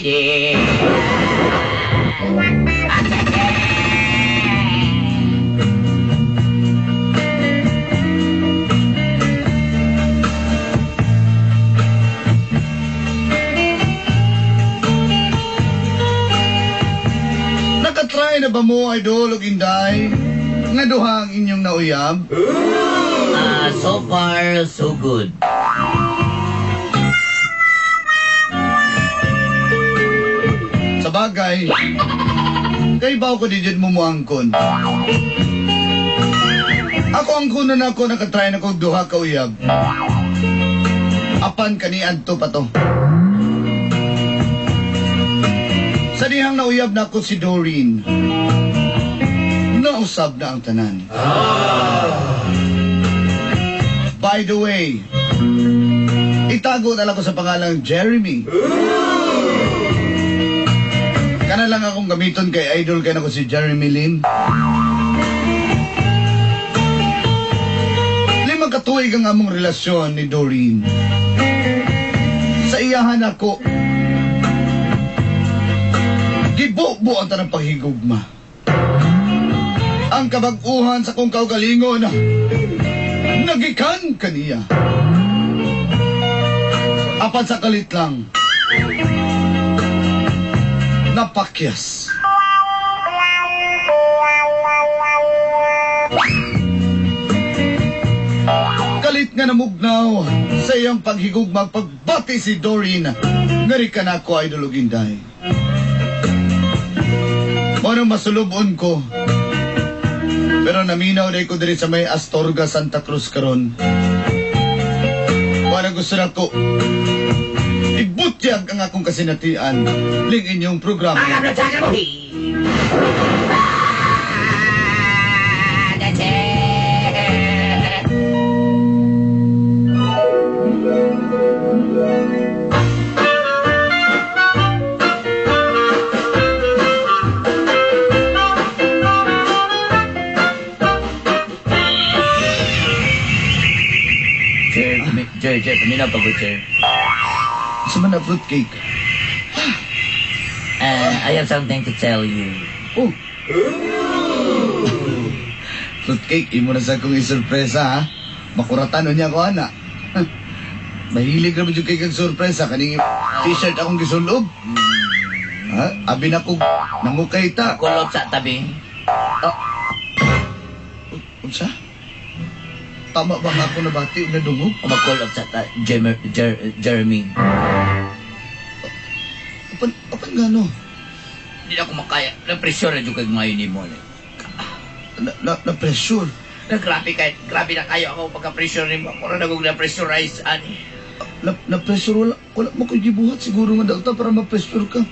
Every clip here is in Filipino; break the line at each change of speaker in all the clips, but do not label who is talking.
lady.
Nakatry na ba mo, Idol, o Inday? Nga duha ang inyong nauyab?
So far, so good.
Sa bagay, kay baw ko di dyan mo muangkon. Ako ang kunan ako nakatry na kong duha ka uyab. Apan kaniad to pa to. Sa dihang nauyab na ako si Doreen. Nausab na ang tanan. By the way, itago na lang ko sa pangalang Jeremy. Kana lang akong gamiton kay Idol kay na ko si Jeremy Lin. 5 katuig ang among relasyon ni Doreen. Sa iyahan ako, gibo-bo ang tanang paghigugma. Ang kabag-uhan sa kong kaugalingon nagikan kaniya. Apan sa kalit lang, napakyas. Kalit nga namugnaw sa iyang paghigugmang pagbati si Doreen. Ngari ka na ako, Idol Inday. Manong masulubon ko. Pero naminaw na ko diri sa may Astorga, Santa Cruz karon. Parang gusto na ko ibutyag ang akong kasinatian ling inyong programa.
That's it. Jer, paminaw pa ko, Jer.
Sa man na fruitcake.
I have something to tell you.
Oh. Fruitcake, imo na sa akong isurpresa, ha? Makuratan niya ko, ana. Mahilig na mo yung cake ang surpresa. Kaning t-shirt akong gisulob. Ha? Abi na ko, namukay ta.
Kulot sa tabi.
Unsa? Tama ba nga ako nabati o nadungog?
O mag-call up sa Jeremy.
Apan nga no?
Hindi na ako makaya. Na-pressure na yung ngayon ni mo.
Na-pressure?
Grabe na kayo ako pagka-pressure ni mo. Kung na-pressurize, ani.
Na-pressure? Wala mo ko'y gibuhat siguro nga dalta para ma-pressure ka.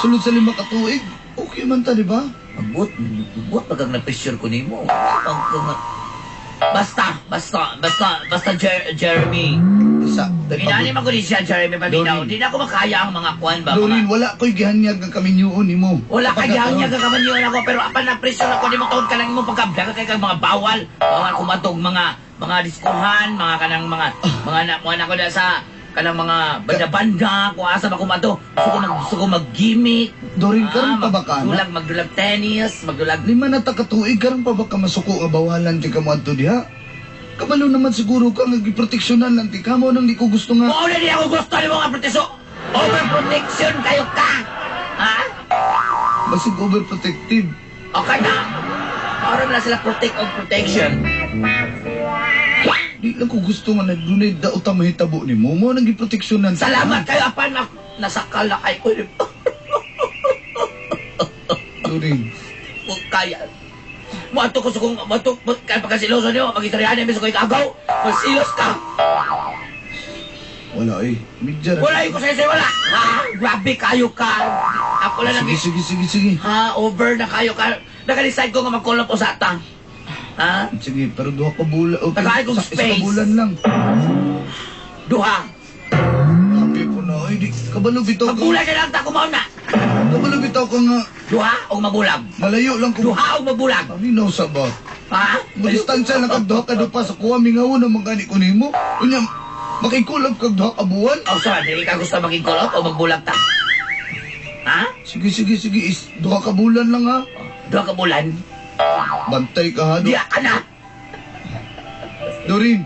Sulod sa 5 katuig. Okay man ta, di ba?
Buat pagka na-pressure ko ni mo. Basta, Jeremy. Inanim ako din siya, Jeremy Paminaw. Hindi na ako makaya ang mga kwan ba?
Doreen, wala ko'y gihanyag ang kaminyuon ni mo.
Wala ka gihanyag ang kaminyuon ako, pero apan na-pressure ako, di mo taon ka lang mo pagkablaga kay kang mga bawal. Bawal kumatog mga diskuhan, mga kanang mga na ko na sa kanang mga banda-banda, kung asa ba kumato. Gusto ko mag-gimmick.
Doreen, karon pa ba ka na?
Magdulag tennis, magdulag...
5 na takatuig, karon pa ba ka masuko nga bawalan ti ka mo adto diha? Kabalo naman siguro ka nga giproteksyonan lang ti ka mo nang di ko gusto nga.
Oo na di ako gusto ni mga proteso. Overprotection kayo ka. Ha?
Basig overprotective.
Okay na. Para na sila protect of protection.
Di lang ko gusto nga nagdunay daot ang mahitabo ni mo. Mo nang giproteksyonan.
Salamat kayo, apan na nasakal na kayo.
Doreen.
Kung kaya. Mato ko sa kung mato kaya pagkasiloso niyo, mag-istoryahan niyo ko ikagaw. Masilos ka.
Wala eh. Midya na.
Wala ko sa'yo, wala. Ha? Grabe kayo ka. Ako lang lagi.
Sige.
Ha? Over na kayo ka. Naka-decide ko nga mag-call po sa ata. Ha?
Sige, pero duha ka bulan. Okay,
Tagay kong
isa
space.
ka bulan lang.
Duha.
Happy ko na. Ay, di. Kabalo bitaw ka.
Mabulag ka lang, tako mo na.
Kabalo bitaw ka nga.
Duha o mabulag?
Malayo lang ko.
Duha o mabulag?
Paminaw sa ba?
Ha?
Madistansya lang kag duha ka dupa sa kuha mingaw na magani ko nimo. Unya, makikulab kag duha ka buwan.
O, sorry, hindi ka gusto maging kulot o magbulag ta? Ha?
Sige, sige, sige. Duha ka bulan lang ha.
Dua ka bulan?
Bantay ka ha.
Diya ka na!
Doreen!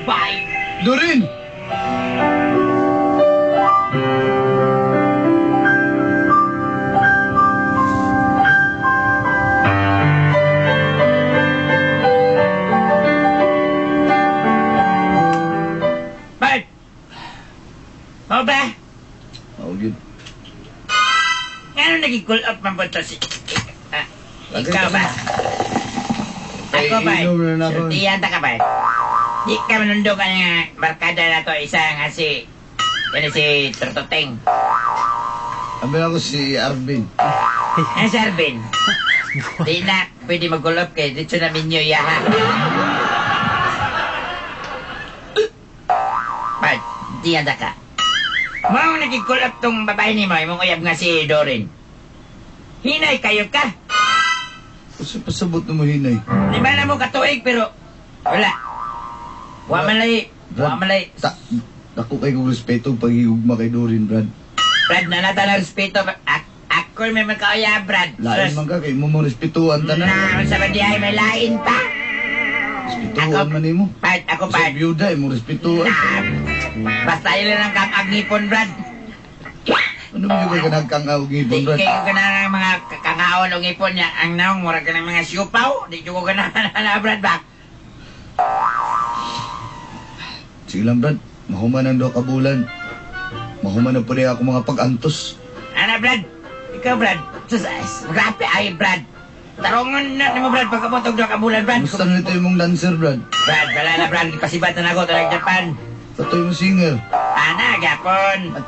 Bye!
Doreen!
Bart! Mau ba?
Oh, yun.
Ano naging cool up man po ito si... Ah,
Bakit
ikaw ba?
Ay,
Ako ba?
inom na ako.
Tiyanta ka ba? Di ka manundo ka nga barkada na to isa nga si... Yan si Tortoteng.
Sabi ako si Arvin.
Ano si Arvin? Di na pwede mag-cool up kay dito na minyo yaha. Bart, tiyanta ka. Mau naging-cool up tong babae ni mo, imong uyab nga si Doreen. Hinay kayo ka.
Kasi pasabot na mo hinay.
Lima na mo katuig pero wala. Wa malay.
Ako kay kong respeto pag-iugma kay Doreen, Brad.
Brad, nanata na respeto. Ako may magkaya, Brad.
Lain man ka, kay mo mo respetuhan ta na.
Sa badihay may lain pa.
Respetuhan man mo.
Part, ako
Sa
part.
byuda, mo respetuhan.
Basta yun lang ang kang-agipon, Brad.
Ano mo yung kay kanagkang-awag ngipon,
Di
Brad?
kayo ka na ng mga kangaon o ngipon niya. Ang naong, mura ka ng mga siupaw. Di ko ka na, Brad, ba?
Sige lang, Brad. Mahuman ang 2 ka bulan. Mahuman na po rin ako mga pag-antos.
Ano, Brad? Ikaw, Brad. Rapi ay, Brad. Tarungan na mo, Brad. Pagkapotog na kabulan, Brad.
Gusto na nito yung mong dancer, Brad.
Brad, wala na, Brad. Pasibat na ako talag Japan.
Tatoy mo singer.
Ana, gapon.
At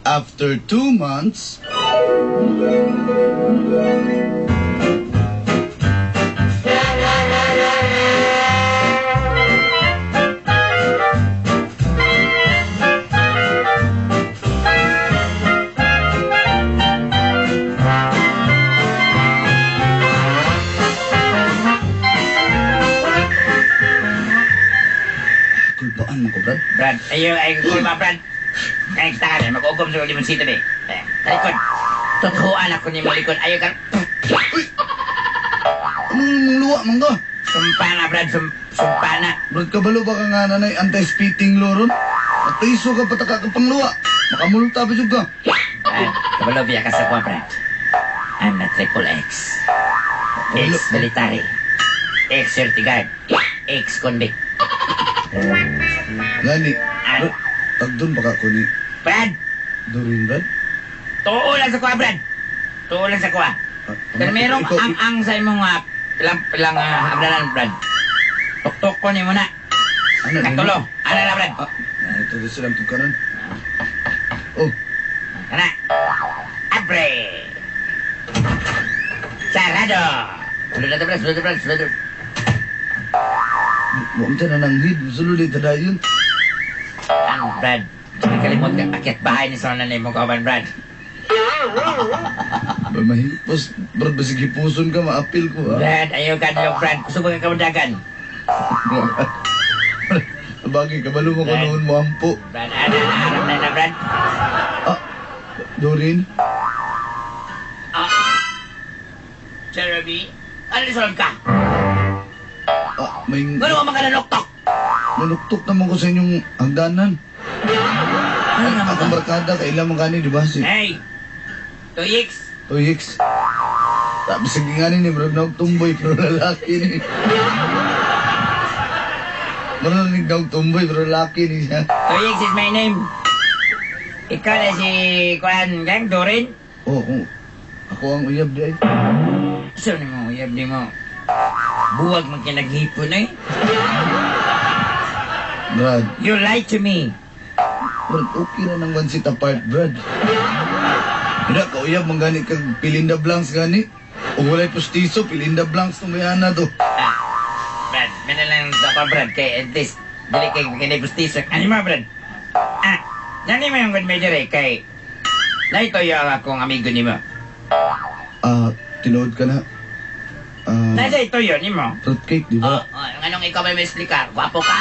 After 2 months, kulpaan mo ko, Brad.
Brad, ay kulma, Brad. Ay, kita ka rin. Mag-ugom sa ulimon sito, be. Talikod. Tutuan ako ni Malikod. Ayaw ka.
Anong luwa man ka?
Sumpa na, Brad. Sumpa na.
Brad, kabalo ba ka nga nanay anti-spitting law ron? At iso ka pataka ka pang luwa. Makamulta pa dyan ka.
Brad, kabalo biya ka sa kwa, Brad. I'm na triple X. Ex-military. Ex-security guard. Ex-convict.
Gani,
Ano?
tagdun baka ko ni
Brad!
Doreen, Brad.
Tuo lang sa kwa, Brad. Tuo lang sa kwa. Pero merong ang sa imong pilang abdanan, Brad. Tok-tok ko ni mo na.
Ano,
Katulo. Ano na, Brad?
Ito na silang tukaran. Oh,
Kana. Abre. Sarado. Sulod na to, Brad. Sulod na, Brad. Sulod na.
huwag dyan na nanghid. Sululid na yun.
Ang, Brad. Hindi kalimot ka. Akyat bahay ni Sona na imong kauban, Brad.
Ba, mahipos. Brad, basig hipuson ka, maapil ko, ha?
Brad, ayaw ka nilo, Brad. Gusto mo ka kamundagan.
Bagay, kabalo mo ko
Brad.
noon mo ampo.
Brad, aram na, Brad.
Ah, Doreen?
Jeremy, ano nisulod ka?
May
Gano'n ka makananoktok?
nanuktok naman ko sa inyong hagdanan.
Ano naman
Akong
ka?
barkada, kailan man gani, di ba? Si
Hey! 2 weeks?
Tuyix. Tapos sige nga ni, bro, tumboy, pero lalaki ni. Marinig daw tumboy, pero lalaki ni siya.
2 weeks is my name. Ikaw na si Kuan Gang, Dorin?
Oo, ako ang uyab di ay.
Saan ni mo, uyab ni mo? Buwag mo kinaghipon eh.
Brad,
You lied to me.
Brad, okay na nang one seat apart, Brad. Hindi, kauyab, mang gani kag pilinda blanks gani. O walay postiso, pilinda blanks tumayana to.
Brad, may na lang sa pa, Brad, kay at least, dili kay kinay gustiso. Ano mo, Brad? Nani mo yung good major eh, kay Na ito yung akong amigo ni mo.
Tinood ka na.
Na ito yun ni mo.
Fruitcake, di ba?
Anong ikaw may explicar? Gwapo ka?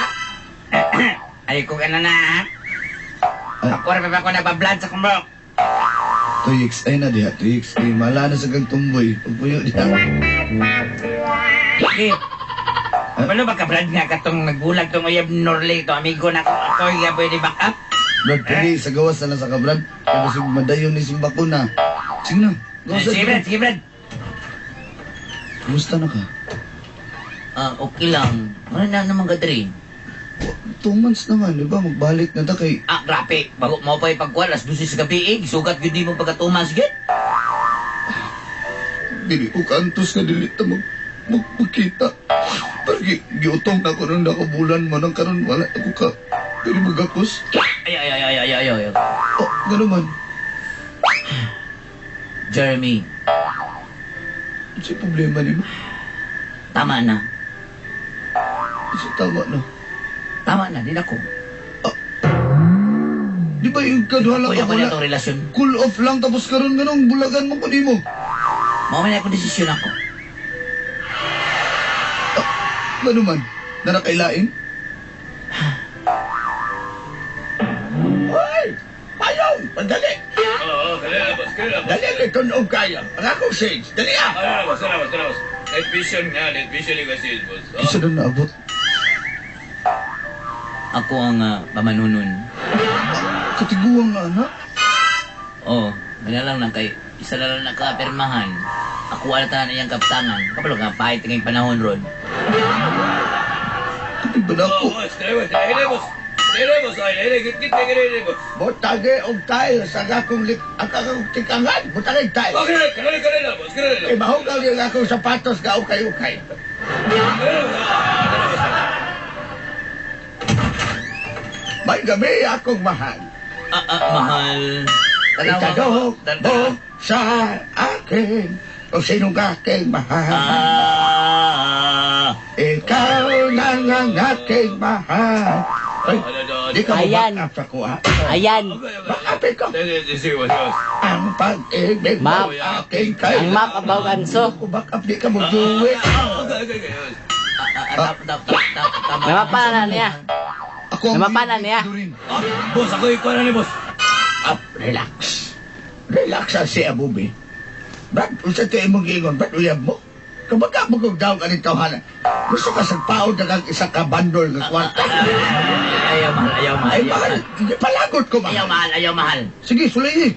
Ay ko ka na na. Ako rin pa ako nagbablad sa kumbok.
3X, ay na diha, 3X. Mala na sa kang tumboy. Pagpuyo diha.
Okay. Ano ba ka, Brad, nga katong nagbulag tong uyab Norley to, amigo na ako yung pwede back up?
Brad, pwede, sa gawas na lang sa kabrad. Kaya kasi madayon ni simbak ko na. Sige na. Gawas
Sige, Brad, sige, Brad.
Kumusta na ka?
Okay lang. Ano na naman ka, Dre?
2 months naman, di ba? Magbalik na ta kay...
Grabe. Bago mo pa ipagkuhan, alas 12 sa gabi, sugat yun di mo pagkatumas, git?
Dili ko kantos ka, dili ta magkita. Pero giutong na ako nung nakabulan mo nang karon wala ako ka. Dili magakos.
Ay.
Gano'n man.
Jeremy,
Ano siya problema ni mo?
tama na.
Isa tama na.
Tama na, din ako.
Di ba yung kadwala
Kuya
ka
ko na
wala?
itong relasyon.
Cool off lang tapos karon ganong bulagan mo ko di mo.
Mamaya ako desisyon ako.
Gano'n man. Na nakailain?
Hoy! Payong! Pandali!
Oo, kanila boss, kanila boss.
Dali kay tunog kaya. Ang akong shades. Dali ah!
Kanila boss. Night vision yung kasi boss.
Isa na naabot.
Ako ang pamanunon.
Katiguang nga na.
Oo, lang kay isa na lang nakapirmahan. Ako wala tanan iyang kaptangan. Kapalo nga, pahit ngayong panahon ron.
Kapag ba na ako?
Boss, kanila boss. Git, boss.
Butage og tayo sa akong ang akong tikangan. Butage tayo.
Kanila boss,
Eh, mahugaw yung akong sapatos ka ukay-ukay. May gabi akong mahal.
Mahal.
Itadog mo sa akin kung sinong aking mahal. Ikaw lang ang aking mahal. Ay, di ka
Ayan.
mo back up sa kuha.
Ayan.
Bakapin ko. Ang pag-ibig
Map.
mo aking kaya.
Ang map about Anso.
Kung back up, di ka mo duwi.
Namapanan niya.
Ako ang
Namapanan niya.
Durin.
Boss, ako ikaw na ni boss.
Up, relax. Relax ang si Abubi. Brad, unsa tayo mong gingon, Brad, uyab mo? Kabaga mo kong daw ka ni tawhanan. Gusto ka sa paod na kang isa ka bandol ng kwarta.
Ayaw mahal.
Ay, mahal. Hindi palagot ko, mahal.
Ayaw mahal.
Sige, sulay eh.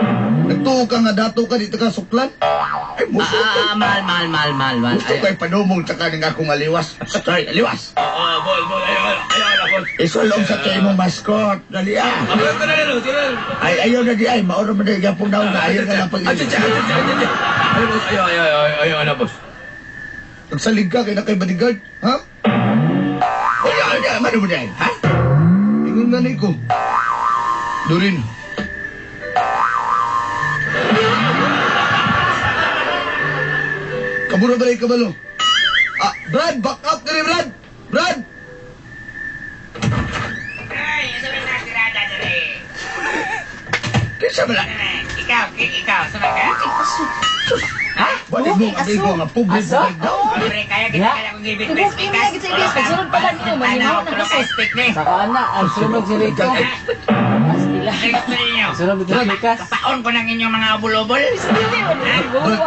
Nagtuo ka nga dato ka dito ka suklan.
Ay, muso ko.
Mahal.
Gusto ko ay panumong sa kaning akong aliwas. Sorry, aliwas.
Boss, ayaw na boss.
Isulong sa kayo mong mascot. Dali ah.
Ako na lang.
Ay, ayaw na di ay. Mauro mo na yung gapong daw na ayaw na lang pag-ibig.
Ayaw na boss.
Nagsalig ka kay na kay bodyguard. Ha?
Ay, mano mo na yan, ha?
Ingon nga ni ko. Durin. Kabura ba rin kabalo? Brad! Back up ka rin, Brad! Brad!
Ay, ito na nasirada dali.
Kisa mo lang.
Ikaw, sama ka?
Ha? Balik mo ang amigo nga public
Aso?
mo daw.
Pre, kaya kaya kong gibit
Ibig kaya kita ibig. Pagsunod pala niyo. Malinaw na kasi. Sa kana, ang sunog si Rico. Pastila.
Gusto ninyo.
Sunod ito likas.
Kapaon ko ng inyong mga bulobol.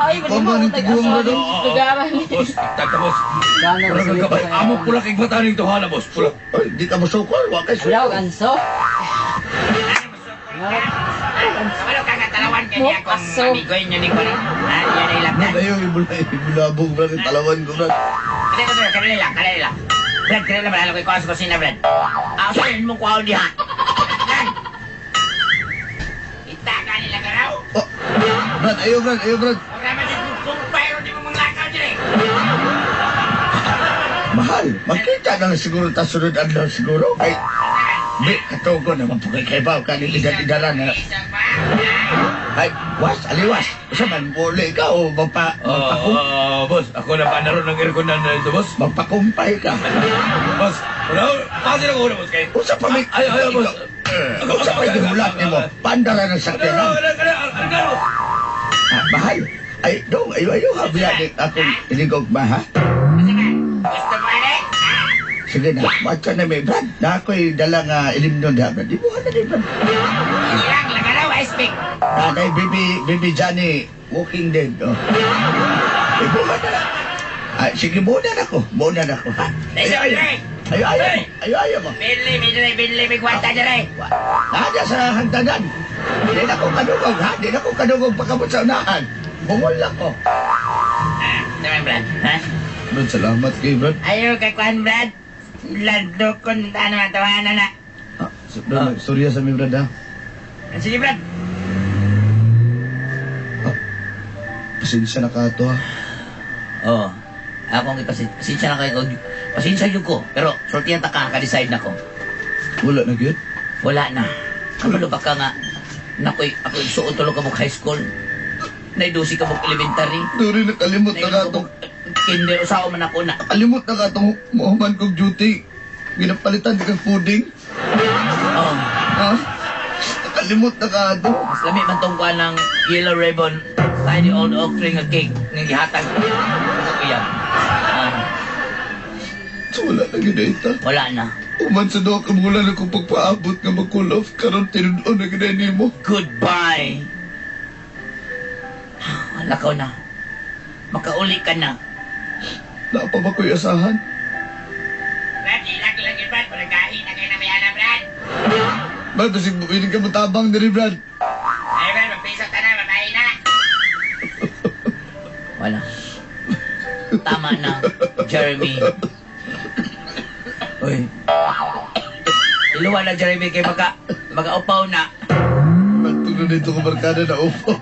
Ay, malinaw. Nag-aso. Lugaran.
Boss, boss.
Kana na si Rico.
Amo pula kay bataning tuhala boss. Pula.
Ay, di ka masukol. Huwag kayo
Yaw,
sukol.
Anso.
Kabalo ka nga talawan kaya akong
Aso.
amigo inyo ni ko. Yan ay lang.
Brad, ayaw ibulabog, Brad. Talawan ko, Brad.
Kanila lang. Brad, kanila lang. Alam ko ikaw sa kusina, Brad. Saan mo kuha diha? Brad. Kita ka nila ka raw.
Oh, Brad, ayaw, Brad.
Huwag naman kung pero di mo manglakaw dyan eh.
Mahal, magkita na lang siguro ta sunod adlaw siguro. Ay, di, katugo naman po kay Kaibaw ka nilidan-idaran na.
Isa pa.
Ay, aliwas. Isa man, muli ka o
Boss, ako na pa naroon ng aircon na ito, boss.
magpakumpay ka.
Boss, pasi na ko una, boss, kay.
Usa pa may...
Ayaw, boss.
Sa pa'y gihulat ni mo, pandara ng sakyanan. Mahal. Ay, dong, ayo ha, biya ni akong iligog ba, ha?
Gusto mo ulit?
Sige na, matcha na may Brad. Na ako'y dalang ilimnon ha, Brad. Ibuhan na ni Brad.
Ilang, lagalaw, I speak.
Nanay, baby Johnny, Walking Dead, oh. Ibuhan na. Ay, sige, muna na ko, ha? Ayo mo.
Binli, may kwanta dyan eh.
Nada sa hagdanan. Hindi na ko kadugog, ha? Hindi na ko kadugog pagkabot sa unahan. Bungol lang ko.
Naman, Brad, ha?
Brad, salamat kay Brad.
Ayaw kay Kwan, Brad. Lando ko na tawanan na.
Brad, storya sa mi Brad ha.
Sige, Brad.
Pasensya na ka to ha.
Oo. Akong pasensya na kayo. Pasensya yun ko. Pero, sortihan ta ka, ka-decide na ko.
Wala na gyud.
Wala na. Kamalo ba ka nga? Nakoy, ako isuot tulog ka mo high school. Naidusi ka mo elementary.
Duri nakalimot na ka
Naidusi ka
to.
mo kinder. Usawa man ako na.
Kalimot na ka tong mahuman kong duty. Ginapalitan di kang pudding.
Oo.
Ha? Nakalimot na ka to.
Mas lami man tong kuha ng yellow ribbon. Tiny old oak tree nga cake. Nga gihatag. Sa kuya.
So wala na ginahita.
Wala na.
Uman sa doon ka mula na kong pagpaabot nga mag-cool off. Karoon tinudoon na ginahini mo.
Goodbye. Lakaw na. Makauli ka na.
Napa ba ko'y asahan?
Brad, ilaki lang yun, Brad. Palagain na kayo na may anak, Brad.
Brad, kasi buwinig ka matabang diri Brad.
Ay, Brad, magpisok ka na. Babae na. Wala. Tama na, Jeremy. Uy. Iluwa na, Jeremy, kay mag-upaw na.
Matulog na ito kong barkada na upo.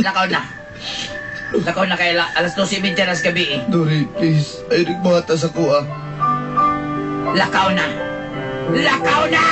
Lakaw na. Lakaw na kay alas 12:30 na sa gabi eh.
Dory, please. Ay, rin mo sa kuha.
Lakaw na. Lakaw na!